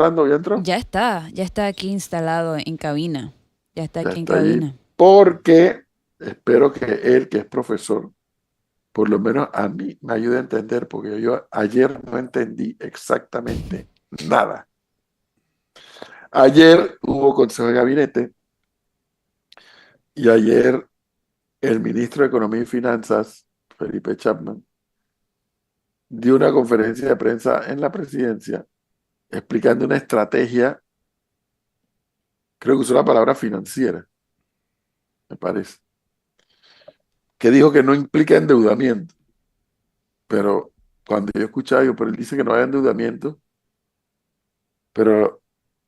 entrando? ¿Ya entró? Ya está aquí instalado en cabina. Ya está Ya aquí en está allí. cabina. Porque espero que él, que es profesor, por lo menos a mí me ayude a entender, porque yo ayer no entendí exactamente nada. Ayer hubo consejo de gabinete y ayer el ministro de Economía y Finanzas, Felipe Chapman, dio una conferencia de prensa en la presidencia explicando una estrategia, creo que usó la palabra financiera, me parece, que dijo que no implica endeudamiento. Pero cuando yo escuchaba, yo, pero él dice que no hay endeudamiento, pero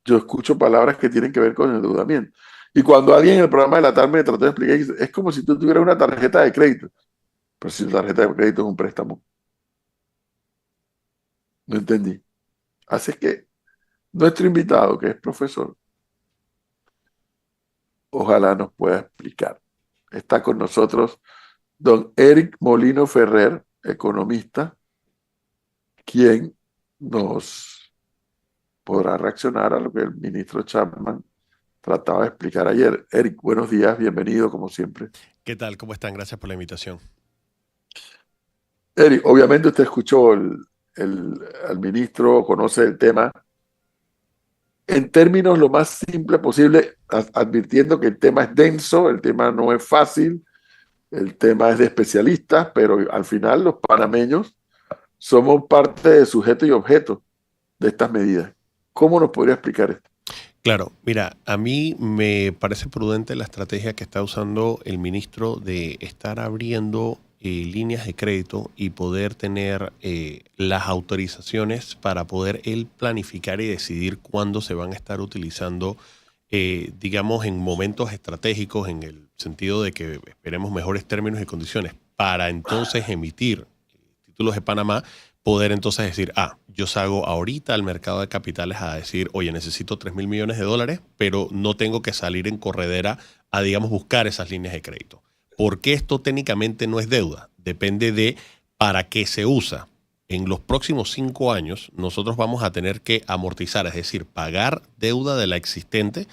yo escucho palabras que tienen que ver con el endeudamiento. Y cuando alguien en el programa de la tarde me trató de explicar, dice, es como si tú tuvieras una tarjeta de crédito. Pero si la tarjeta de crédito es un préstamo, no entendí. Así que nuestro invitado, que es profesor, ojalá nos pueda explicar. Está con nosotros don Eric Molino Ferrer, economista, quien nos podrá reaccionar a lo que el ministro Chapman trataba de explicar ayer. Eric, buenos días, bienvenido como siempre. ¿Qué tal? ¿Cómo están? Gracias por la invitación. Eric, obviamente usted escuchó al ministro, conoce el tema. En términos lo más simple posible, advirtiendo que el tema es denso, el tema no es fácil, el tema es de especialistas, pero al final los panameños somos parte de sujeto y objeto de estas medidas. ¿Cómo nos podría explicar esto? Claro, mira, a mí me parece prudente la estrategia que está usando el ministro de estar abriendo líneas de crédito y poder tener las autorizaciones para poder él planificar y decidir cuándo se van a estar utilizando, digamos, en momentos estratégicos, en el sentido de que esperemos mejores términos y condiciones, para entonces emitir títulos de Panamá, poder entonces decir, yo salgo ahorita al mercado de capitales a decir, oye, necesito 3.000 millones de dólares, pero no tengo que salir en corredera a, digamos, buscar esas líneas de crédito. Porque esto técnicamente no es deuda, depende de para qué se usa. En los próximos 5 años nosotros vamos a tener que amortizar, es decir, pagar deuda de la existente,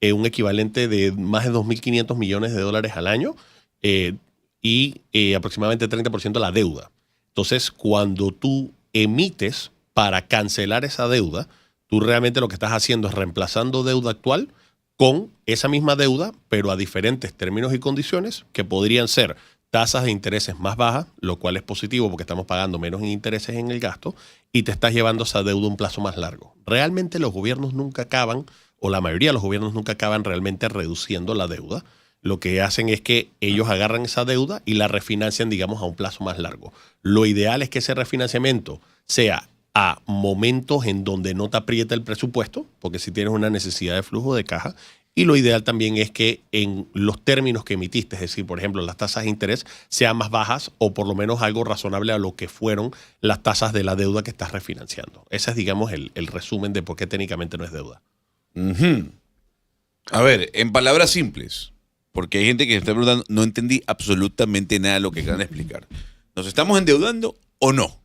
un equivalente de más de 2.500 millones de dólares al año eh, y aproximadamente 30% de la deuda. Entonces, cuando tú emites para cancelar esa deuda, tú realmente lo que estás haciendo es reemplazando deuda actual con esa misma deuda, pero a diferentes términos y condiciones que podrían ser tasas de intereses más bajas, lo cual es positivo porque estamos pagando menos en intereses en el gasto y te estás llevando esa deuda a un plazo más largo. Realmente los gobiernos nunca acaban, o la mayoría de los gobiernos nunca acaban realmente reduciendo la deuda. Lo que hacen es que ellos agarran esa deuda y la refinancian, digamos, a un plazo más largo. Lo ideal es que ese refinanciamiento sea a momentos en donde no te aprieta el presupuesto, porque si tienes una necesidad de flujo de caja, y lo ideal también es que en los términos que emitiste, es decir, por ejemplo, las tasas de interés sean más bajas o por lo menos algo razonable a lo que fueron las tasas de la deuda que estás refinanciando. Ese es, digamos, el resumen de por qué técnicamente no es deuda. Ujú. A ver, en palabras simples, porque hay gente que me está preguntando, no entendí absolutamente nada de lo que acaban de explicar. ¿Nos estamos endeudando o no?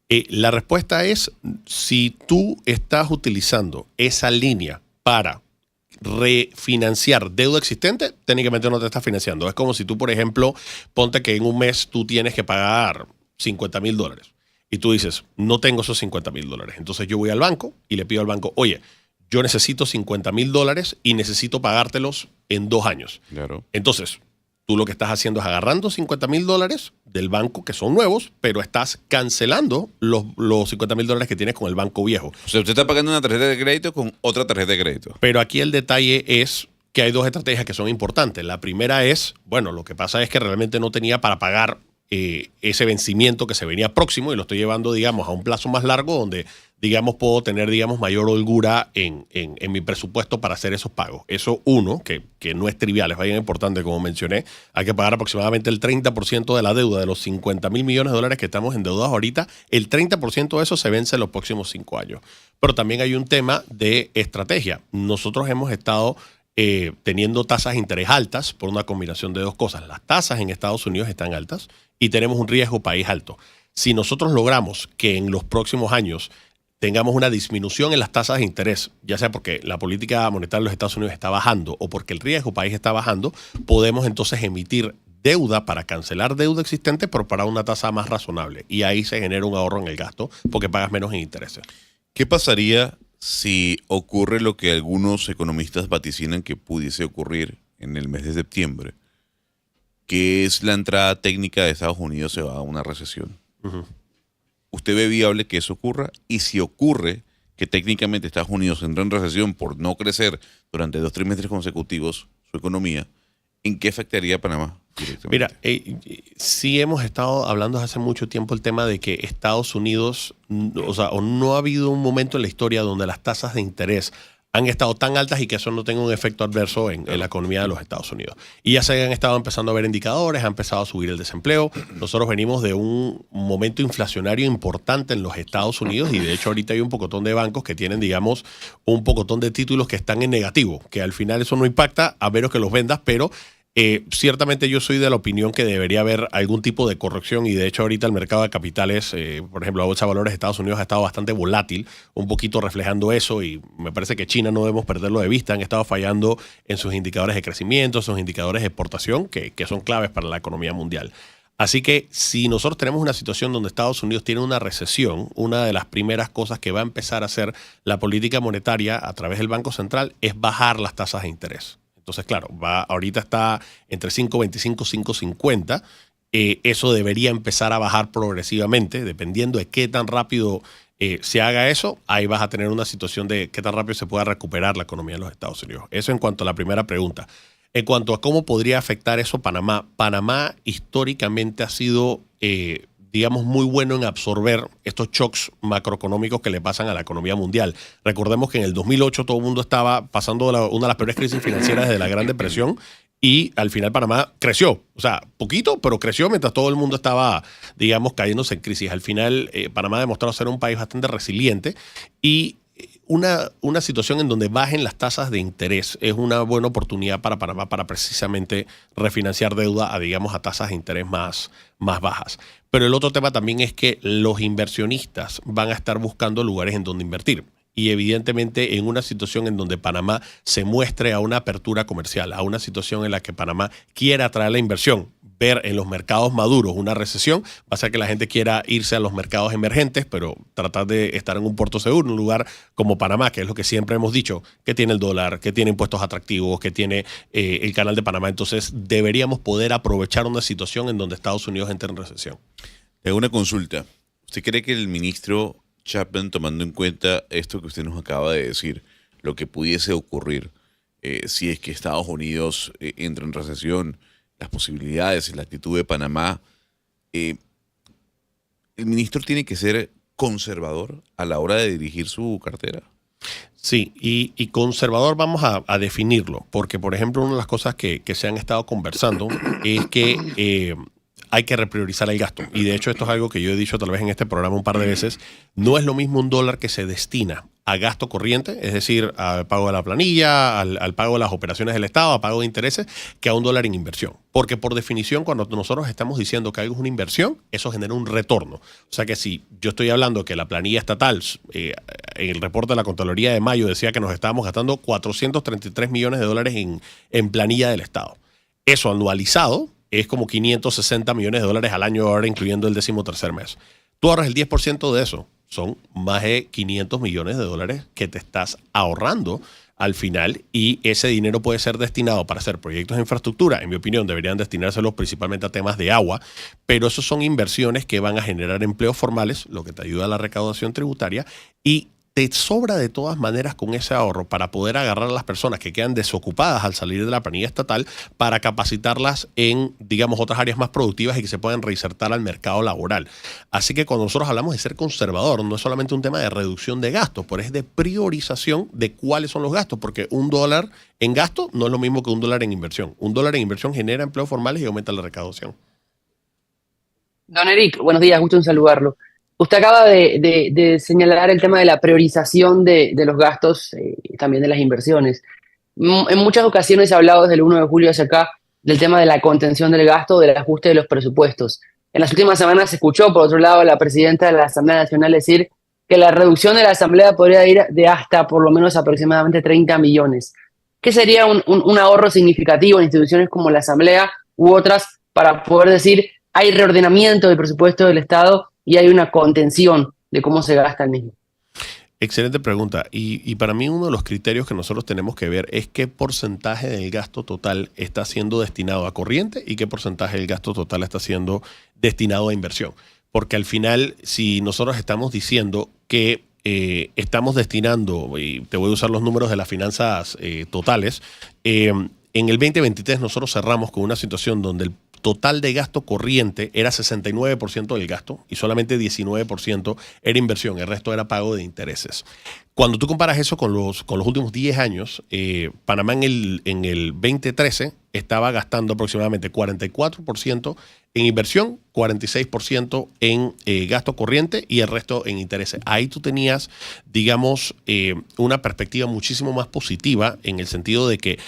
La respuesta es, si tú estás utilizando esa línea para refinanciar deuda existente, técnicamente no te estás financiando. Es como si tú, por ejemplo, ponte que en un mes tú tienes que pagar $50,000 y tú dices, no tengo esos $50,000. Entonces yo voy al banco y le pido al banco, oye, yo necesito $50,000 y necesito pagártelos en 2 años. Claro. Entonces, tú lo que estás haciendo es agarrando $50,000 del banco, que son nuevos, pero estás cancelando los $50,000 que tienes con el banco viejo. O sea, usted está pagando una tarjeta de crédito con otra tarjeta de crédito. Pero aquí el detalle es que hay dos estrategias que son importantes. La primera es, bueno, lo que pasa es que realmente no tenía para pagar ese vencimiento que se venía próximo y lo estoy llevando, digamos, a un plazo más largo donde, digamos, puedo tener, digamos, mayor holgura en mi presupuesto para hacer esos pagos. Eso uno, que no es trivial, es bien importante, como mencioné. Hay que pagar aproximadamente el 30% de la deuda de los 50,000 millones de dólares que estamos endeudados ahorita. El 30% de eso se vence en los próximos 5 años. Pero también hay un tema de estrategia. Nosotros hemos estado teniendo tasas de interés altas por una combinación de dos cosas. Las tasas en Estados Unidos están altas y tenemos un riesgo país alto. Si nosotros logramos que en los próximos años tengamos una disminución en las tasas de interés, ya sea porque la política monetaria de los Estados Unidos está bajando o porque el riesgo país está bajando, podemos entonces emitir deuda para cancelar deuda existente, pero para una tasa más razonable. Y ahí se genera un ahorro en el gasto porque pagas menos en intereses. ¿Qué pasaría si ocurre lo que algunos economistas vaticinan que pudiese ocurrir en el mes de septiembre, que es la entrada técnica de Estados Unidos se va a una recesión? ¿Usted ve viable que eso ocurra? Y si ocurre que técnicamente Estados Unidos entra en recesión por no crecer durante 2 trimestres consecutivos su economía, ¿en qué afectaría a Panamá directamente? Mira, sí hemos estado hablando hace mucho tiempo el tema de que Estados Unidos, o no ha habido un momento en la historia donde las tasas de interés han estado tan altas y que eso no tenga un efecto adverso en la economía de los Estados Unidos. Y ya se han estado empezando a ver indicadores, ha empezado a subir el desempleo. Nosotros venimos de un momento inflacionario importante en los Estados Unidos y de hecho ahorita hay un pocotón de bancos que tienen, digamos, un pocotón de títulos que están en negativo, que al final eso no impacta a menos que los vendas, pero ciertamente yo soy de la opinión que debería haber algún tipo de corrección y de hecho ahorita el mercado de capitales, por ejemplo, la bolsa de valores de Estados Unidos ha estado bastante volátil, un poquito reflejando eso y me parece que China no debemos perderlo de vista, han estado fallando en sus indicadores de crecimiento, sus indicadores de exportación que son claves para la economía mundial. Así que si nosotros tenemos una situación donde Estados Unidos tiene una recesión, una de las primeras cosas que va a empezar a hacer la política monetaria a través del Banco Central es bajar las tasas de interés. Entonces, claro, ahorita está entre 5.25 y 5.50. Eso debería empezar a bajar progresivamente, dependiendo de qué tan rápido se haga eso. Ahí vas a tener una situación de qué tan rápido se pueda recuperar la economía de los Estados Unidos. Eso en cuanto a la primera pregunta. En cuanto a cómo podría afectar eso Panamá, Panamá históricamente ha sido, digamos, muy bueno en absorber estos shocks macroeconómicos que le pasan a la economía mundial. Recordemos que en el 2008 todo el mundo estaba pasando una de las peores crisis financieras desde la Gran Depresión y al final Panamá creció. O sea, poquito, pero creció mientras todo el mundo estaba, digamos, cayéndose en crisis. Al final Panamá ha demostrado ser un país bastante resiliente y una situación en donde bajen las tasas de interés es una buena oportunidad para Panamá para precisamente refinanciar deuda a tasas de interés más bajas. Pero el otro tema también es que los inversionistas van a estar buscando lugares en donde invertir. Y evidentemente en una situación en donde Panamá se muestre a una apertura comercial, a una situación en la que Panamá quiera atraer la inversión, ver en los mercados maduros una recesión, va a hacer que la gente quiera irse a los mercados emergentes, pero tratar de estar en un puerto seguro, un lugar como Panamá, que es lo que siempre hemos dicho, que tiene el dólar, que tiene impuestos atractivos, que tiene el canal de Panamá. Entonces deberíamos poder aprovechar una situación en donde Estados Unidos entre en recesión. Tengo una consulta. ¿Usted cree que el ministro Chapman, tomando en cuenta esto que usted nos acaba de decir, lo que pudiese ocurrir si es que Estados Unidos entra en recesión, las posibilidades, la actitud de Panamá, el ministro tiene que ser conservador a la hora de dirigir su cartera? Sí, y conservador vamos a definirlo, porque por ejemplo una de las cosas que se han estado conversando es que hay que repriorizar el gasto. Y de hecho esto es algo que yo he dicho tal vez en este programa un par de veces. No es lo mismo un dólar que se destina a gasto corriente, es decir, al pago de la planilla, al pago de las operaciones del Estado, a pago de intereses, que a un dólar en inversión. Porque por definición, cuando nosotros estamos diciendo que algo es una inversión, eso genera un retorno. O sea que si yo estoy hablando que la planilla estatal, en el reporte de la Contraloría de mayo decía que nos estábamos gastando 433 millones de dólares en planilla del Estado. Eso anualizado es como 560 millones de dólares al año ahora, incluyendo el 13º mes. Tú ahorras el 10% de eso. Son más de 500 millones de dólares que te estás ahorrando al final y ese dinero puede ser destinado para hacer proyectos de infraestructura. En mi opinión, deberían destinárselos principalmente a temas de agua, pero esos son inversiones que van a generar empleos formales, lo que te ayuda a la recaudación tributaria y te sobra de todas maneras con ese ahorro para poder agarrar a las personas que quedan desocupadas al salir de la planilla estatal para capacitarlas en, digamos, otras áreas más productivas y que se puedan reinsertar al mercado laboral. Así que cuando nosotros hablamos de ser conservador, no es solamente un tema de reducción de gastos, pero es de priorización de cuáles son los gastos, porque un dólar en gasto no es lo mismo que un dólar en inversión. Un dólar en inversión genera empleos formales y aumenta la recaudación. Don Eric, buenos días, gusto en saludarlo. Usted acaba de señalar el tema de la priorización de los gastos y también de las inversiones. En muchas ocasiones se ha hablado desde el 1 de julio hacia acá del tema de la contención del gasto, del ajuste de los presupuestos. En las últimas semanas se escuchó, por otro lado, a la presidenta de la Asamblea Nacional decir que la reducción de la asamblea podría ir de hasta por lo menos aproximadamente 30 millones. ¿Qué sería un ahorro significativo en instituciones como la asamblea u otras para poder decir hay reordenamiento del presupuesto del Estado y hay una contención de cómo se gasta el mismo? Excelente pregunta. Y para mí uno de los criterios que nosotros tenemos que ver es qué porcentaje del gasto total está siendo destinado a corriente y qué porcentaje del gasto total está siendo destinado a inversión. Porque al final, si nosotros estamos diciendo que estamos destinando, y te voy a usar los números de las finanzas totales, en el 2023 nosotros cerramos con una situación donde el total de gasto corriente era 69% del gasto y solamente 19% era inversión, el resto era pago de intereses. Cuando tú comparas eso con los últimos 10 años, Panamá en el 2013 estaba gastando aproximadamente 44% en inversión, 46% en gasto corriente y el resto en intereses. Ahí tú tenías, digamos, una perspectiva muchísimo más positiva en el sentido de que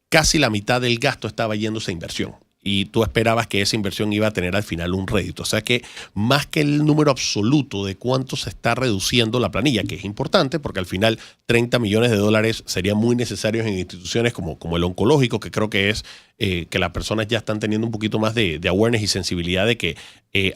casi la mitad del gasto estaba yéndose a inversión. Y tú esperabas que esa inversión iba a tener al final un rédito. O sea que más que el número absoluto de cuánto se está reduciendo la planilla, que es importante porque al final 30 millones de dólares serían muy necesarios en instituciones como el oncológico, que creo que es que las personas ya están teniendo un poquito más de awareness y sensibilidad de que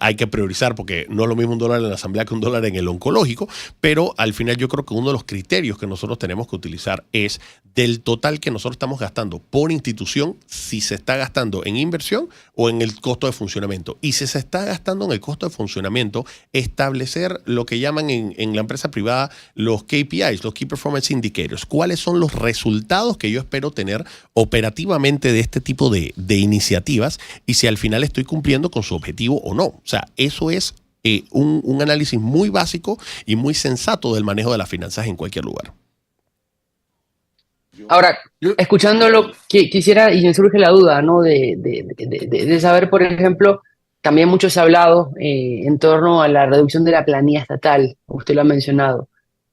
hay que priorizar, porque no es lo mismo un dólar en la asamblea que un dólar en el oncológico, pero al final yo creo que uno de los criterios que nosotros tenemos que utilizar es del total que nosotros estamos gastando por institución, si se está gastando en inversión o en el costo de funcionamiento. Y si se está gastando en el costo de funcionamiento, establecer lo que llaman en la empresa privada los KPIs, los Key Performance Indicators. ¿Cuáles son los resultados que yo espero tener operativamente de este tipo de iniciativas y si al final estoy cumpliendo con su objetivo o no? O sea, eso es un análisis muy básico y muy sensato del manejo de las finanzas en cualquier lugar. Ahora, escuchándolo, quisiera, y me surge la duda, ¿no? De saber, por ejemplo, también mucho se ha hablado en torno a la reducción de la planilla estatal, usted lo ha mencionado,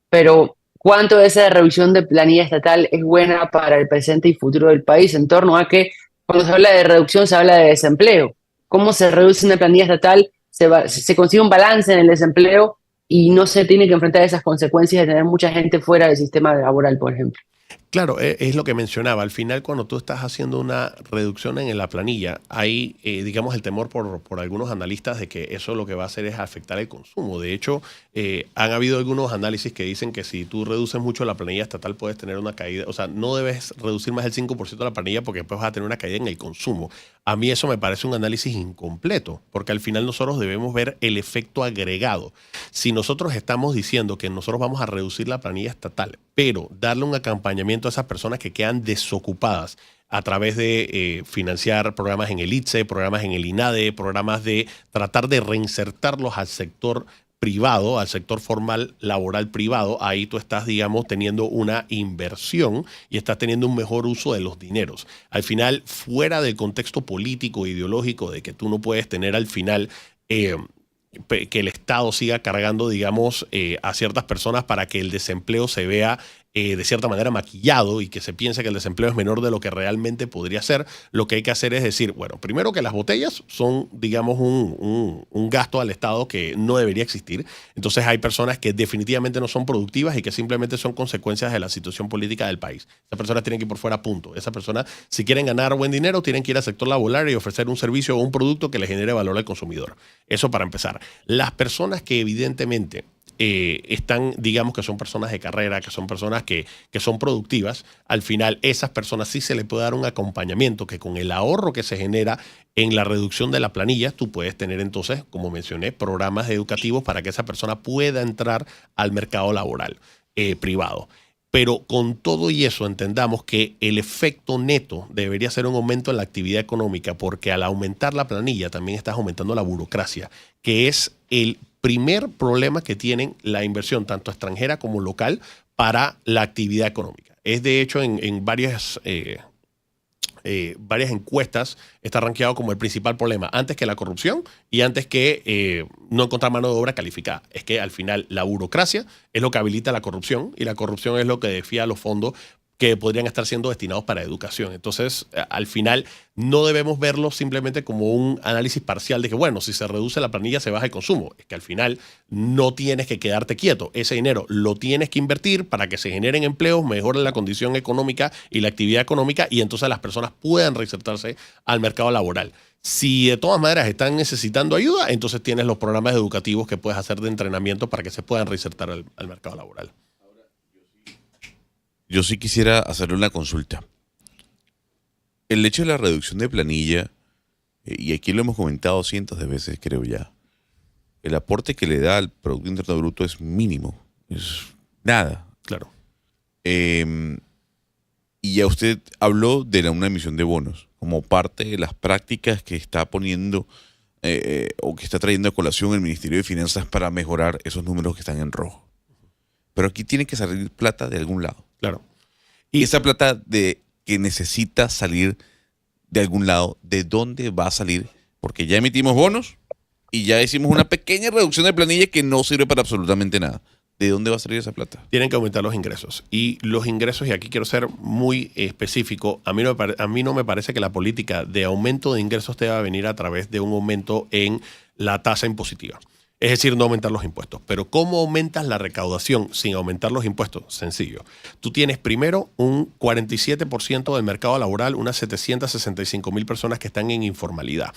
pero ¿cuánto de esa reducción de planilla estatal es buena para el presente y futuro del país en torno a que cuando se habla de reducción se habla de desempleo? ¿Cómo se reduce una planilla estatal? Se consigue un balance en el desempleo y no se tiene que enfrentar esas consecuencias de tener mucha gente fuera del sistema laboral, por ejemplo. Claro, es lo que mencionaba. Al final, cuando tú estás haciendo una reducción en la planilla, hay, digamos, el temor por algunos analistas de que eso lo que va a hacer es afectar el consumo. De hecho, han habido algunos análisis que dicen que si tú reduces mucho la planilla estatal puedes tener una caída. O sea, no debes reducir más del 5% de la planilla porque después vas a tener una caída en el consumo. A mí eso me parece un análisis incompleto, porque al final nosotros debemos ver el efecto agregado. Si nosotros estamos diciendo que nosotros vamos a reducir la planilla estatal, pero darle un acompañamiento a esas personas que quedan desocupadas a través de financiar programas en el ITSE, programas en el INADE, programas de tratar de reinsertarlos al sector privado, al sector formal laboral privado, ahí tú estás, digamos, teniendo una inversión y estás teniendo un mejor uso de los dineros. Al final, fuera del contexto político e ideológico de que tú no puedes tener al final que el Estado siga cargando, digamos, a ciertas personas para que el desempleo se vea de cierta manera maquillado y que se piense que el desempleo es menor de lo que realmente podría ser, lo que hay que hacer es decir, bueno, primero que las botellas son, digamos, un gasto al Estado que no debería existir. Entonces hay personas que definitivamente no son productivas y que simplemente son consecuencias de la situación política del país. Esas personas tienen que ir por fuera, punto. Esas personas, si quieren ganar buen dinero, tienen que ir al sector laboral y ofrecer un servicio o un producto que le genere valor al consumidor. Eso para empezar. Las personas que evidentemente están, digamos, que son personas de carrera, que son personas que son productivas, al final esas personas sí se le puede dar un acompañamiento que con el ahorro que se genera en la reducción de la planilla, tú puedes tener entonces, como mencioné, programas educativos para que esa persona pueda entrar al mercado laboral privado. Pero con todo y eso entendamos que el efecto neto debería ser un aumento en la actividad económica, porque al aumentar la planilla también estás aumentando la burocracia, que es el primer problema que tienen la inversión, tanto extranjera como local, para la actividad económica. Es de hecho en varias encuestas está rankeado como el principal problema, antes que la corrupción y antes que no encontrar mano de obra calificada. Es que al final la burocracia es lo que habilita la corrupción y la corrupción es lo que desvía los fondos que podrían estar siendo destinados para educación. Entonces, al final, no debemos verlo simplemente como un análisis parcial de que, bueno, si se reduce la planilla se baja el consumo. Es que al final no tienes que quedarte quieto. Ese dinero lo tienes que invertir para que se generen empleos, mejoren la condición económica y la actividad económica y entonces las personas puedan reinsertarse al mercado laboral. Si de todas maneras están necesitando ayuda, entonces tienes los programas educativos que puedes hacer de entrenamiento para que se puedan reinsertar al mercado laboral. Yo sí quisiera hacerle una consulta. El hecho de la reducción de planilla, y aquí lo hemos comentado cientos de veces, creo ya, el aporte que le da al Producto Interno Bruto es mínimo, es nada. Claro. Y ya usted habló de una emisión de bonos como parte de las prácticas que está poniendo o que está trayendo a colación el Ministerio de Finanzas para mejorar esos números que están en rojo. Pero aquí tiene que salir plata de algún lado. Claro. Y esa plata que necesita salir de algún lado, ¿de dónde va a salir? Porque ya emitimos bonos y ya hicimos una pequeña reducción de planilla que no sirve para absolutamente nada. ¿De dónde va a salir esa plata? Tienen que aumentar los ingresos. Y los ingresos, y aquí quiero ser muy específico, a mí no me parece que la política de aumento de ingresos deba venir a través de un aumento en la tasa impositiva. Es decir, no aumentar los impuestos. Pero ¿cómo aumentas la recaudación sin aumentar los impuestos? Sencillo. Tú tienes primero un 47% del mercado laboral, unas 765,000 personas que están en informalidad.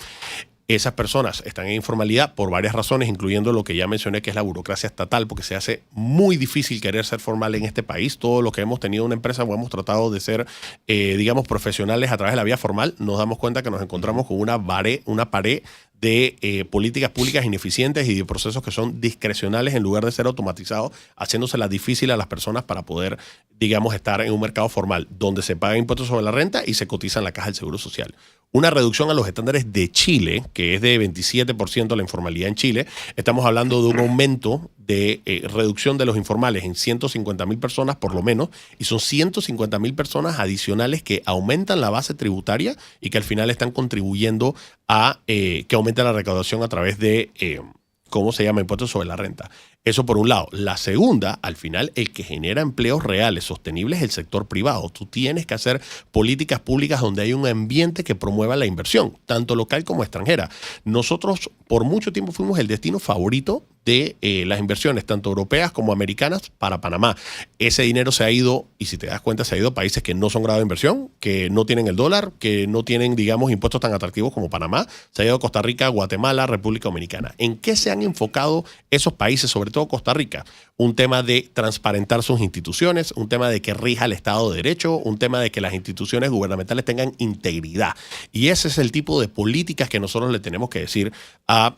Esas personas están en informalidad por varias razones, incluyendo lo que ya mencioné, que es la burocracia estatal, porque se hace muy difícil querer ser formal en este país. Todo lo que hemos tenido una empresa o hemos tratado de ser, digamos, profesionales a través de la vía formal, nos damos cuenta que nos encontramos con una pared de políticas públicas ineficientes y de procesos que son discrecionales en lugar de ser automatizados, haciéndoselas difícil a las personas para poder, digamos, estar en un mercado formal donde se paga impuestos sobre la renta y se cotiza en la caja del Seguro Social. Una reducción a los estándares de Chile, que es de 27% la informalidad en Chile. Estamos hablando de un aumento de reducción de los informales en 150,000 personas por lo menos, y son 150,000 personas adicionales que aumentan la base tributaria y que al final están contribuyendo a que aumente la recaudación a través de, ¿cómo se llama? Impuestos sobre la renta. Eso por un lado. La segunda, al final, el que genera empleos reales, sostenibles, es el sector privado. Tú tienes que hacer políticas públicas donde hay un ambiente que promueva la inversión, tanto local como extranjera. Nosotros por mucho tiempo fuimos el destino favorito de las inversiones, tanto europeas como americanas, para Panamá. Ese dinero se ha ido, y si te das cuenta, se ha ido a países que no son grado de inversión, que no tienen el dólar, que no tienen, digamos, impuestos tan atractivos como Panamá. Se ha ido a Costa Rica, Guatemala, República Dominicana. ¿En qué se han enfocado esos países, sobre todo Costa Rica? Un tema de transparentar sus instituciones, un tema de que rija el Estado de Derecho, un tema de que las instituciones gubernamentales tengan integridad. Y ese es el tipo de políticas que nosotros le tenemos que decir a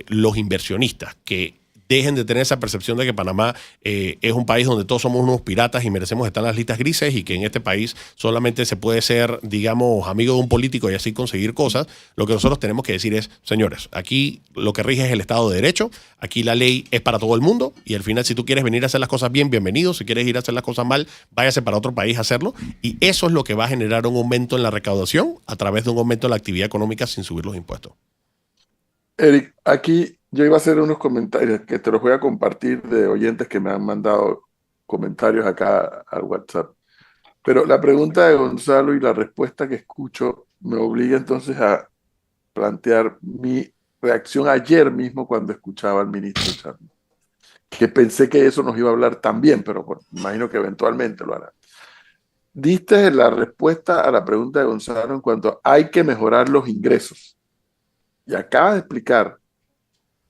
los inversionistas, que dejen de tener esa percepción de que Panamá es un país donde todos somos unos piratas y merecemos estar en las listas grises, y que en este país solamente se puede ser, digamos, amigo de un político y así conseguir cosas. Lo que nosotros tenemos que decir es, señores, aquí lo que rige es el Estado de Derecho, aquí la ley es para todo el mundo, y al final, si tú quieres venir a hacer las cosas bien, bienvenido. Si quieres ir a hacer las cosas mal, váyase para otro país a hacerlo, y eso es lo que va a generar un aumento en la recaudación a través de un aumento en la actividad económica sin subir los impuestos. Eric, aquí yo iba a hacer unos comentarios que te los voy a compartir de oyentes que me han mandado comentarios acá al WhatsApp. Pero la pregunta de Gonzalo y la respuesta que escucho me obliga entonces a plantear mi reacción ayer mismo cuando escuchaba al ministro Chapman, que pensé que eso nos iba a hablar también, pero bueno, imagino que eventualmente lo hará. Diste la respuesta a la pregunta de Gonzalo en cuanto a hay que mejorar los ingresos. Y acabas de explicar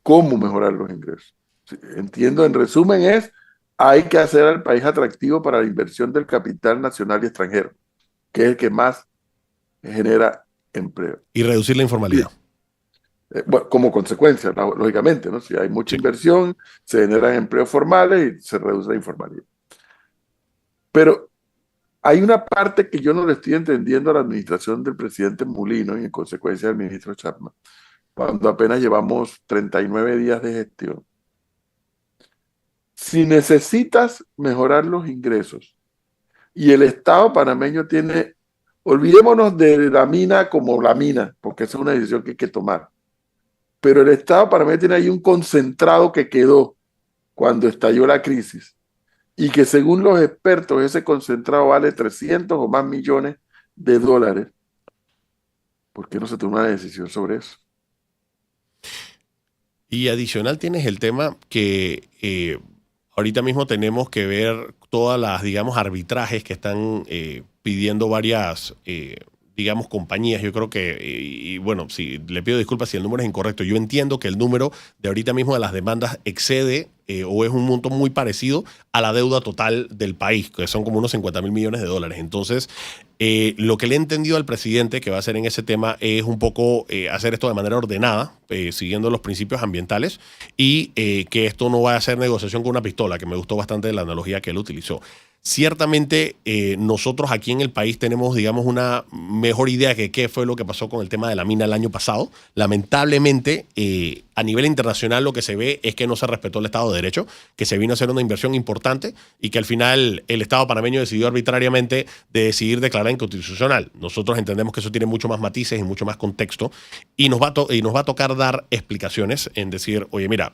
cómo mejorar los ingresos. Sí, entiendo, en resumen es, hay que hacer al país atractivo para la inversión del capital nacional y extranjero, que es el que más genera empleo. Y reducir la informalidad. Bueno, como consecuencia, lógicamente, ¿no? Si hay mucha inversión, se generan empleos formales y se reduce la informalidad. Pero hay una parte que yo no le estoy entendiendo a la administración del presidente Mulino y en consecuencia del ministro Chapman, cuando apenas llevamos 39 días de gestión. Si necesitas mejorar los ingresos y el Estado panameño tiene, olvidémonos de la mina como la mina, porque esa es una decisión que hay que tomar, pero el Estado panameño tiene ahí un concentrado que quedó cuando estalló la crisis, y que según los expertos ese concentrado vale 300 o más millones de dólares. ¿Por qué no se toma una decisión sobre eso? Y adicional tienes el tema que ahorita mismo tenemos que ver todas las, digamos, arbitrajes que están pidiendo varias, digamos, compañías. Yo creo que, y bueno, si le pido disculpas si el número es incorrecto. Yo entiendo que el número de ahorita mismo de las demandas excede o es un monto muy parecido a la deuda total del país, que son como unos 50.000 millones de dólares. Entonces, lo que le he entendido al presidente que va a hacer en ese tema es un poco hacer esto de manera ordenada, siguiendo los principios ambientales, y que esto no vaya a ser negociación con una pistola, que me gustó bastante la analogía que él utilizó. Ciertamente nosotros aquí en el país tenemos, digamos, una mejor idea de qué fue lo que pasó con el tema de la mina el año pasado. Lamentablemente, a nivel internacional lo que se ve es que no se respetó el Estado de Derecho, que se vino a hacer una inversión importante y que al final el Estado panameño decidió arbitrariamente de decidir declarar inconstitucional. Nosotros entendemos que eso tiene mucho más matices y mucho más contexto y nos va a tocar dar explicaciones en decir, oye, mira,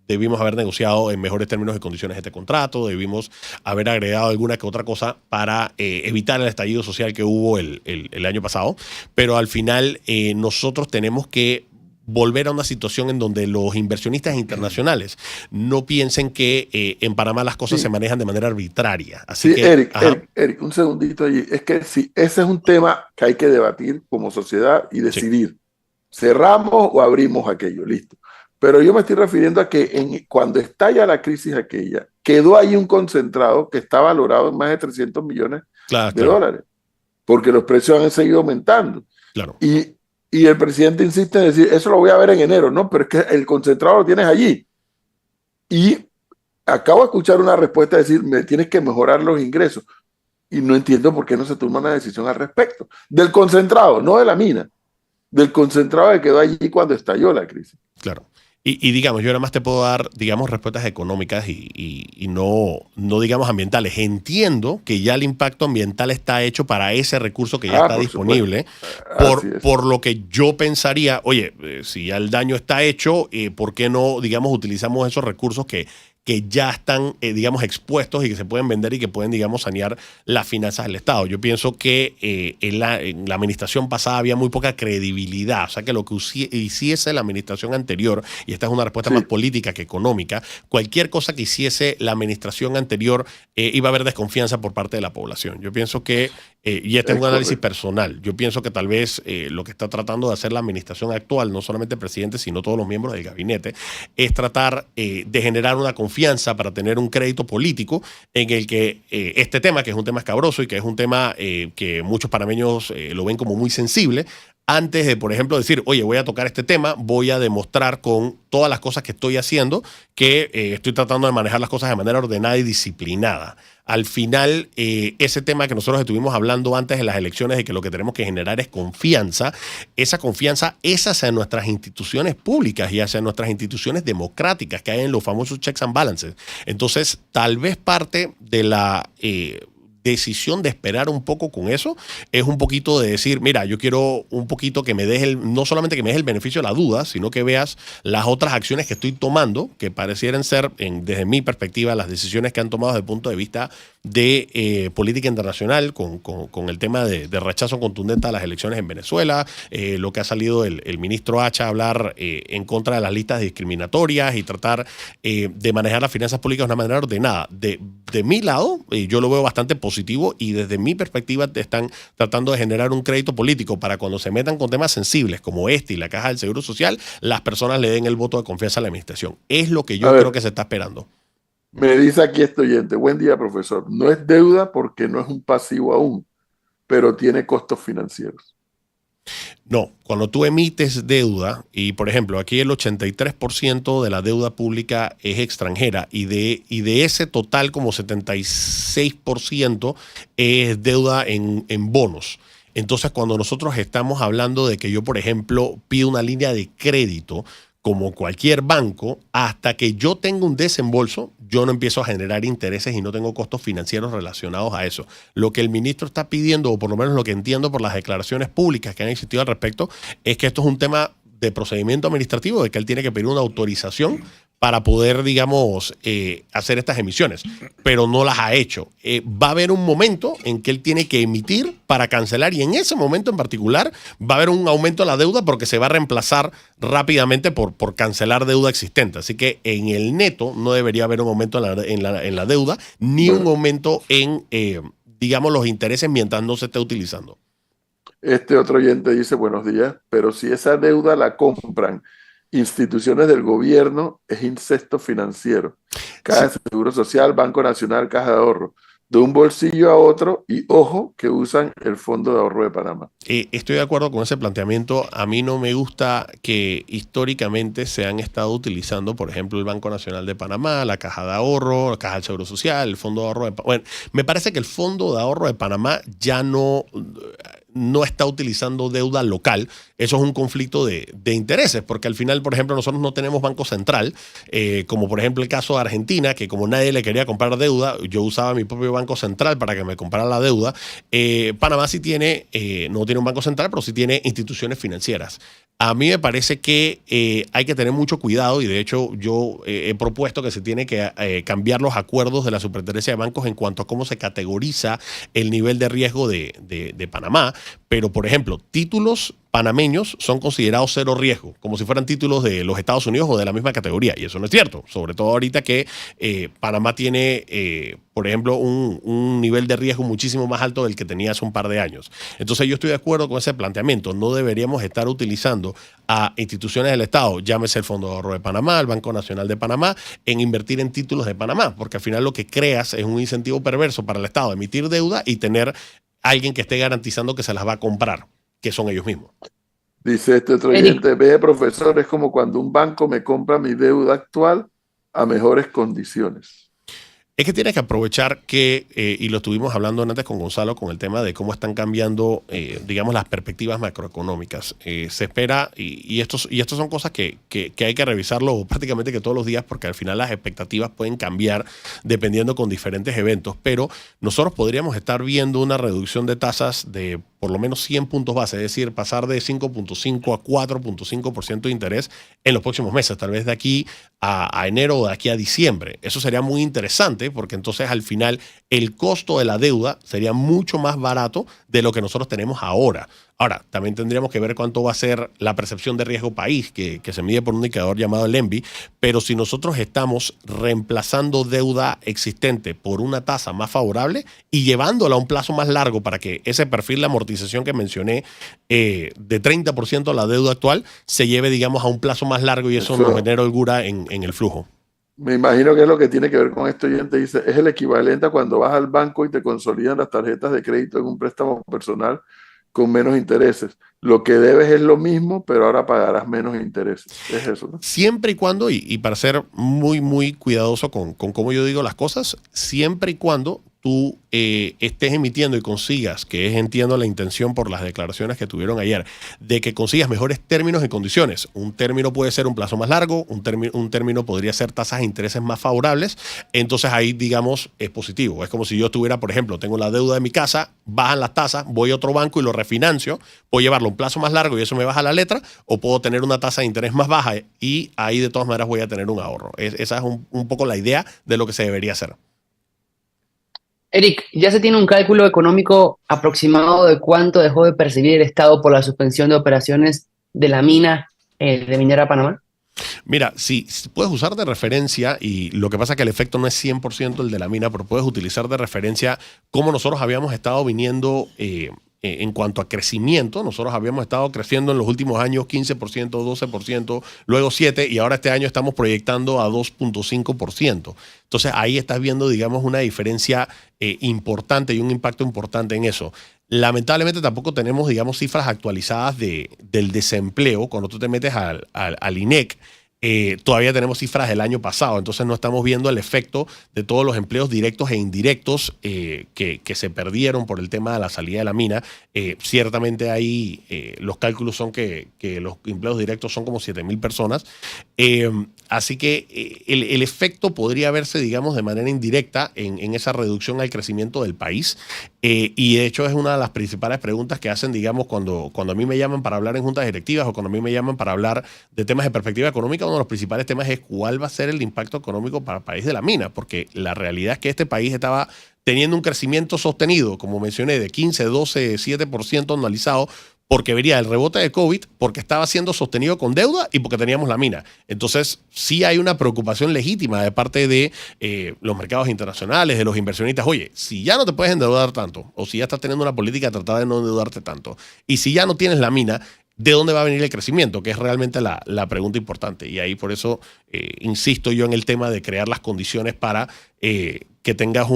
debimos haber negociado en mejores términos y condiciones este contrato, debimos haber agregado alguna que otra cosa para evitar el estallido social que hubo el año pasado, pero al final nosotros tenemos que volver a una situación en donde los inversionistas internacionales no piensen que en Panamá las cosas Sí. se manejan de manera arbitraria. Así Sí, que, Eric, un segundito allí. Es que sí, ese es un tema que hay que debatir como sociedad y decidir. ¿Cerramos o abrimos aquello? Listo. Pero yo me estoy refiriendo a que cuando estalla la crisis aquella, quedó ahí un concentrado que está valorado en más de 300 millones de dólares, porque los precios han seguido aumentando. Claro. Y el presidente insiste en decir, eso lo voy a ver en enero. No, pero es que el concentrado lo tienes allí. Y acabo de escuchar una respuesta de decir, me tienes que mejorar los ingresos. Y no entiendo por qué no se toma una decisión al respecto. Del concentrado, no de la mina. Del concentrado que quedó allí cuando estalló la crisis. Claro. Y digamos, yo nada más te puedo dar, digamos, respuestas económicas y no, digamos, ambientales. Entiendo que ya el impacto ambiental está hecho para ese recurso que ya está disponible. Por lo que yo pensaría, oye, si ya el daño está hecho, ¿por qué no, digamos, utilizamos esos recursos que ya están, digamos, expuestos y que se pueden vender y que pueden, digamos, sanear las finanzas del Estado? Yo pienso que en la administración pasada había muy poca credibilidad. O sea, que lo que hiciese la administración anterior, y esta es una respuesta más política que económica, cualquier cosa que hiciese la administración anterior iba a haber desconfianza por parte de la población. Yo pienso que, y este es un análisis personal, yo pienso que tal vez lo que está tratando de hacer la administración actual, no solamente el presidente, sino todos los miembros del gabinete, es tratar de generar una confianza para tener un crédito político en el que este tema, que es un tema escabroso y que es un tema que muchos panameños lo ven como muy sensible, antes de, por ejemplo, decir, oye, voy a tocar este tema, voy a demostrar con todas las cosas que estoy haciendo que estoy tratando de manejar las cosas de manera ordenada y disciplinada. Al final, ese tema que nosotros estuvimos hablando antes de las elecciones de que lo que tenemos que generar es confianza, esa confianza es hacia nuestras instituciones públicas y hacia nuestras instituciones democráticas que hay en los famosos checks and balances. Entonces, tal vez parte de la decisión de esperar un poco con eso es un poquito de decir, mira, yo quiero un poquito que me des no solamente que me des el beneficio de la duda, sino que veas las otras acciones que estoy tomando, que parecieran ser, desde mi perspectiva, las decisiones que han tomado desde el punto de vista de política internacional con el tema de rechazo contundente a las elecciones en Venezuela, lo que ha salido el ministro Hacha a hablar en contra de las listas discriminatorias y tratar de manejar las finanzas públicas de una manera ordenada. De mi lado, yo lo veo bastante positivo y desde mi perspectiva están tratando de generar un crédito político para cuando se metan con temas sensibles como este y la Caja del Seguro Social, las personas le den el voto de confianza a la administración. Es lo que yo creo que se está esperando. Me dice aquí este oyente, buen día, profesor. No es deuda porque no es un pasivo aún, pero tiene costos financieros. No, cuando tú emites deuda, y por ejemplo, aquí el 83% de la deuda pública es extranjera y de ese total como 76% es deuda en bonos. Entonces, cuando nosotros estamos hablando de que yo, por ejemplo, pido una línea de crédito, como cualquier banco, hasta que yo tenga un desembolso, yo no empiezo a generar intereses y no tengo costos financieros relacionados a eso. Lo que el ministro está pidiendo, o por lo menos lo que entiendo por las declaraciones públicas que han existido al respecto, es que esto es un tema de procedimiento administrativo, de que él tiene que pedir una autorización para poder, digamos, hacer estas emisiones, pero no las ha hecho. Va a haber un momento en que él tiene que emitir para cancelar, y en ese momento en particular va a haber un aumento de la deuda porque se va a reemplazar rápidamente por cancelar deuda existente. Así que en el neto no debería haber un aumento en la deuda, ni un aumento en, digamos, los intereses mientras no se esté utilizando. Este otro oyente dice, buenos días, pero si esa deuda la compran instituciones del gobierno, es incesto financiero. Caja de Seguro Social, Banco Nacional, Caja de Ahorro. De un bolsillo a otro, y ojo que usan el Fondo de Ahorro de Panamá. Estoy de acuerdo con ese planteamiento. A mí no me gusta que históricamente se han estado utilizando, por ejemplo, el Banco Nacional de Panamá, la Caja de Ahorro, la Caja del Seguro Social, el Fondo de Ahorro de Panamá. Bueno, me parece que el Fondo de Ahorro de Panamá ya no está utilizando deuda local. Eso es un conflicto de intereses, porque al final, por ejemplo, nosotros no tenemos banco central, como por ejemplo el caso de Argentina, que como nadie le quería comprar deuda, yo usaba mi propio banco central para que me comprara la deuda. Panamá sí tiene, no tiene un banco central, pero sí tiene instituciones financieras. A mí me parece que hay que tener mucho cuidado, y de hecho yo he propuesto que se tiene que cambiar los acuerdos de la Superintendencia de Bancos en cuanto a cómo se categoriza el nivel de riesgo de Panamá. Pero, por ejemplo, títulos panameños son considerados cero riesgo, como si fueran títulos de los Estados Unidos o de la misma categoría. Y eso no es cierto, sobre todo ahorita que Panamá tiene, por ejemplo, un nivel de riesgo muchísimo más alto del que tenía hace un par de años. Entonces yo estoy de acuerdo con ese planteamiento. No deberíamos estar utilizando a instituciones del Estado, llámese el Fondo de Ahorro de Panamá, el Banco Nacional de Panamá, en invertir en títulos de Panamá, porque al final lo que creas es un incentivo perverso para el Estado de emitir deuda y tener alguien que esté garantizando que se las va a comprar, que son ellos mismos. Dice este otro oyente, ve, profesor, es como cuando un banco me compra mi deuda actual a mejores condiciones. Es que tienes que aprovechar que, y lo estuvimos hablando antes con Gonzalo, con el tema de cómo están cambiando, digamos, las perspectivas macroeconómicas. Se espera, y estos son cosas que hay que revisarlo prácticamente que todos los días, porque al final las expectativas pueden cambiar dependiendo con diferentes eventos, pero nosotros podríamos estar viendo una reducción de tasas de por lo menos 100 puntos base, es decir, pasar de 5.5 a 4.5% de interés en los próximos meses, tal vez de aquí a enero o de aquí a diciembre. Eso sería muy interesante, porque entonces al final el costo de la deuda sería mucho más barato de lo que nosotros tenemos ahora. Ahora, también tendríamos que ver cuánto va a ser la percepción de riesgo país, que se mide por un indicador llamado el ENVI, pero si nosotros estamos reemplazando deuda existente por una tasa más favorable y llevándola a un plazo más largo para que ese perfil de amortización que mencioné de 30% de la deuda actual se lleve, digamos, a un plazo más largo, y eso nos genera holgura en el flujo. Me imagino que es lo que tiene que ver con esto. Oyente dice, es el equivalente a cuando vas al banco y te consolidan las tarjetas de crédito en un préstamo personal con menos intereses. Lo que debes es lo mismo, pero ahora pagarás menos intereses. Es eso, ¿no? Siempre y cuando, y para ser muy, muy cuidadoso con cómo yo digo las cosas, siempre y cuando tú estés emitiendo y consigas, que es, entiendo, la intención por las declaraciones que tuvieron ayer, de que consigas mejores términos y condiciones. Un término puede ser un plazo más largo, un término podría ser tasas de intereses más favorables, entonces ahí, digamos, es positivo. Es como si yo estuviera, por ejemplo, tengo la deuda de mi casa, bajan las tasas, voy a otro banco y lo refinancio, puedo llevarlo a un plazo más largo y eso me baja la letra, o puedo tener una tasa de interés más baja y ahí de todas maneras voy a tener un ahorro. Esa es un poco la idea de lo que se debería hacer. Eric, ¿ya se tiene un cálculo económico aproximado de cuánto dejó de percibir el Estado por la suspensión de operaciones de la mina de Minera Panamá? Mira, si puedes usar de referencia, y lo que pasa es que el efecto no es 100% el de la mina, pero puedes utilizar de referencia cómo nosotros habíamos estado viniendo en cuanto a crecimiento. Nosotros habíamos estado creciendo en los últimos años 15%, 12%, luego 7%, y ahora este año estamos proyectando a 2.5%. Entonces ahí estás viendo, digamos, una diferencia importante y un impacto importante en eso. Lamentablemente tampoco tenemos, digamos, cifras actualizadas del desempleo. Cuando tú te metes al INEC, todavía tenemos cifras del año pasado, entonces no estamos viendo el efecto de todos los empleos directos e indirectos que se perdieron por el tema de la salida de la mina. Ciertamente ahí los cálculos son que los empleos directos son como 7.000 personas. Así que el efecto podría verse, digamos, de manera indirecta en esa reducción al crecimiento del país. Y de hecho es una de las principales preguntas que hacen, digamos, cuando a mí me llaman para hablar en juntas directivas o cuando a mí me llaman para hablar de temas de perspectiva económica, uno de los principales temas es cuál va a ser el impacto económico para el país de la mina, porque la realidad es que este país estaba teniendo un crecimiento sostenido, como mencioné, de 15, 12, 7% anualizado, porque venía el rebote de COVID, porque estaba siendo sostenido con deuda y porque teníamos la mina. Entonces, sí hay una preocupación legítima de parte de los mercados internacionales, de los inversionistas. Oye, si ya no te puedes endeudar tanto, o si ya estás teniendo una política de tratar de no endeudarte tanto, y si ya no tienes la mina, ¿de dónde va a venir el crecimiento? Que es realmente la pregunta importante. Y ahí por eso insisto yo en el tema de crear las condiciones para que tengas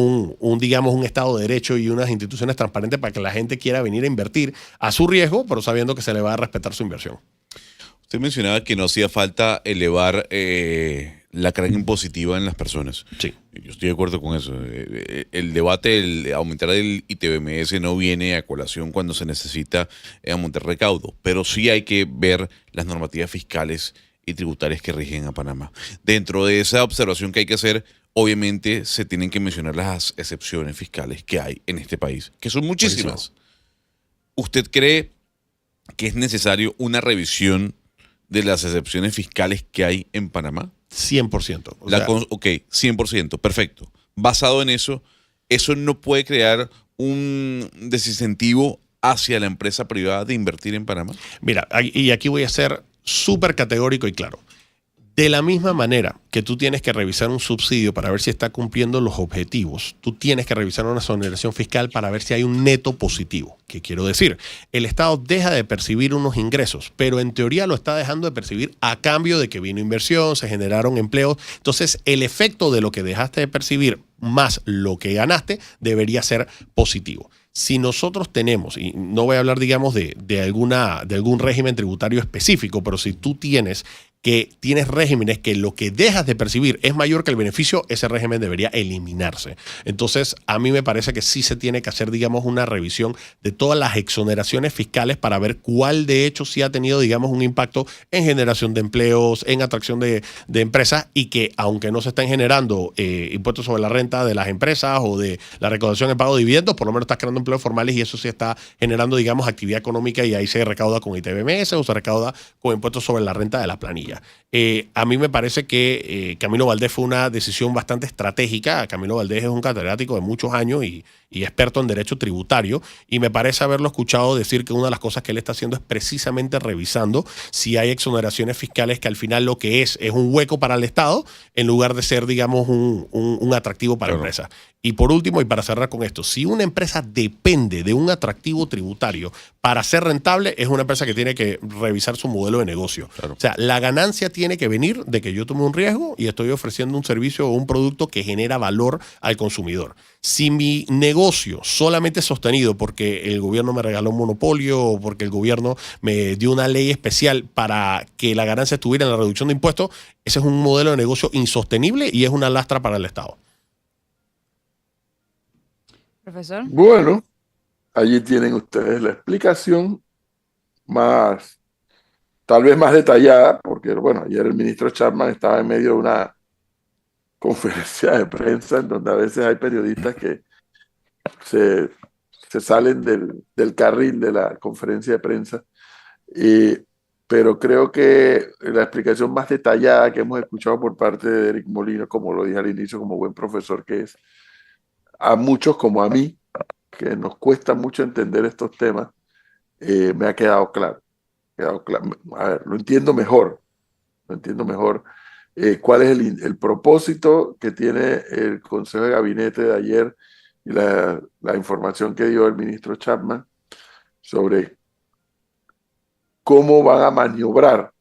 digamos, un Estado de Derecho y unas instituciones transparentes para que la gente quiera venir a invertir a su riesgo, pero sabiendo que se le va a respetar su inversión. Usted mencionaba que no hacía falta elevar la carga impositiva en las personas. Sí. Yo estoy de acuerdo con eso. El debate, el aumentar el ITBMS no viene a colación cuando se necesita aumentar recaudo, pero sí hay que ver las normativas fiscales y tributarias que rigen a Panamá. Dentro de esa observación que hay que hacer, obviamente se tienen que mencionar las excepciones fiscales que hay en este país, que son muchísimas. ¿Usted cree que es necesario una revisión de las excepciones fiscales que hay en Panamá? 100%. Ok, 100%, perfecto. Basado en eso, eso no puede crear un desincentivo hacia la empresa privada de invertir en Panamá. Mira, y aquí voy a ser súper categórico y claro. De la misma manera que tú tienes que revisar un subsidio para ver si está cumpliendo los objetivos, tú tienes que revisar una exoneración fiscal para ver si hay un neto positivo. ¿Qué quiero decir? El Estado deja de percibir unos ingresos, pero en teoría lo está dejando de percibir a cambio de que vino inversión, se generaron empleos. Entonces, el efecto de lo que dejaste de percibir más lo que ganaste debería ser positivo. Si nosotros tenemos, y no voy a hablar, digamos, de algún régimen tributario específico, pero si tú tienes regímenes que lo que dejas de percibir es mayor que el beneficio, ese régimen debería eliminarse. Entonces, a mí me parece que sí se tiene que hacer, digamos, una revisión de todas las exoneraciones fiscales para ver cuál de hecho sí ha tenido, digamos, un impacto en generación de empleos, en atracción de empresas y que, aunque no se estén generando impuestos sobre la renta de las empresas o de la recaudación en pago de dividendos, por lo menos estás creando empleos formales y eso sí está generando, digamos, actividad económica y ahí se recauda con ITBMS o se recauda con impuestos sobre la renta de la planilla. A mí me parece que Camilo Valdés fue una decisión bastante estratégica. Camilo Valdés es un catedrático de muchos años y experto en derecho tributario y me parece haberlo escuchado decir que una de las cosas que él está haciendo es precisamente revisando si hay exoneraciones fiscales que al final lo que es un hueco para el Estado en lugar de ser, digamos, un atractivo para empresas. Y por último, y para cerrar con esto, si una empresa depende de un atractivo tributario para ser rentable, es una empresa que tiene que revisar su modelo de negocio. Claro. O sea, la ganancia tiene que venir de que yo tome un riesgo y estoy ofreciendo un servicio o un producto que genera valor al consumidor. Si mi negocio solamente es sostenido porque el gobierno me regaló un monopolio o porque el gobierno me dio una ley especial para que la ganancia estuviera en la reducción de impuestos, ese es un modelo de negocio insostenible y es una lastra para el Estado. Profesor. Bueno, allí tienen ustedes la explicación más, tal vez más detallada, porque bueno, ayer el ministro Chapman estaba en medio de una conferencia de prensa en donde a veces hay periodistas que se salen del carril de la conferencia de prensa, pero creo que la explicación más detallada que hemos escuchado por parte de Eric Molino, como lo dije al inicio, como buen profesor que es, a muchos como a mí, que nos cuesta mucho entender estos temas, me ha quedado claro. A ver, lo entiendo mejor. ¿Cuál es el propósito que tiene el Consejo de Gabinete de ayer y la información que dio el ministro Chapman sobre cómo van a maniobrar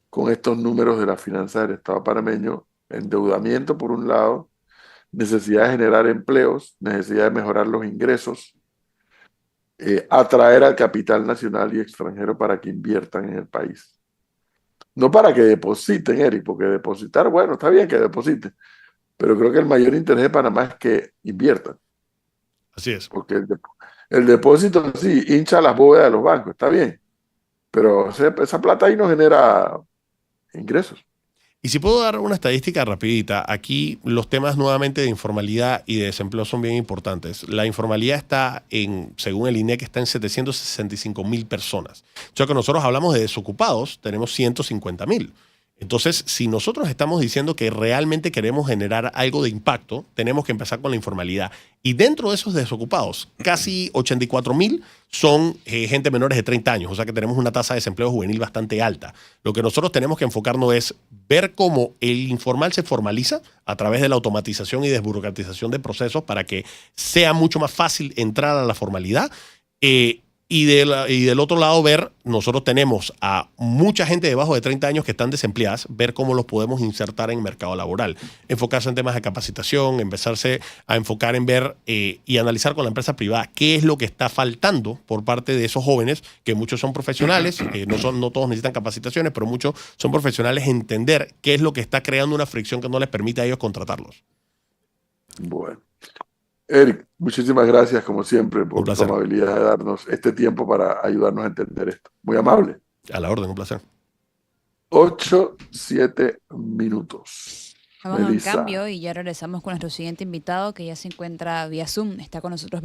con estos números de las finanzas del Estado panameño? Endeudamiento, por un lado, necesidad de generar empleos, necesidad de mejorar los ingresos, atraer al capital nacional y extranjero para que inviertan en el país. No para que depositen, Eric, porque depositar, bueno, está bien que depositen, pero creo que el mayor interés de Panamá es que inviertan. Así es. Porque el depósito sí hincha las bóvedas de los bancos, está bien, pero esa plata ahí no genera ingresos. Y si puedo dar una estadística rapidita, aquí los temas nuevamente de informalidad y de desempleo son bien importantes. La informalidad está según el INEC, está en 765,000 personas. O sea que nosotros hablamos de desocupados, tenemos 150,000. Entonces, si nosotros estamos diciendo que realmente queremos generar algo de impacto, tenemos que empezar con la informalidad. Y dentro de esos desocupados, casi 84,000 son gente menores de 30 años, o sea que tenemos una tasa de desempleo juvenil bastante alta. Lo que nosotros tenemos que enfocarnos es ver cómo el informal se formaliza a través de la automatización y desburocratización de procesos para que sea mucho más fácil entrar a la formalidad. Y del otro lado ver, nosotros tenemos a mucha gente debajo de 30 años que están desempleadas, ver cómo los podemos insertar en el mercado laboral. Enfocarse en temas de capacitación, empezarse a enfocar en ver y analizar con la empresa privada qué es lo que está faltando por parte de esos jóvenes, que muchos son profesionales, no todos necesitan capacitaciones, pero muchos son profesionales, entender qué es lo que está creando una fricción que no les permite a ellos contratarlos. Bueno. Eric, muchísimas gracias, como siempre, Un por tu placer. amabilidad de darnos este tiempo para ayudarnos a entender esto. Muy amable. A la orden, un placer. 8-7 minutos. Vamos a un Melissa. cambio y ya regresamos con nuestro siguiente invitado que ya se encuentra vía Zoom. Está con nosotros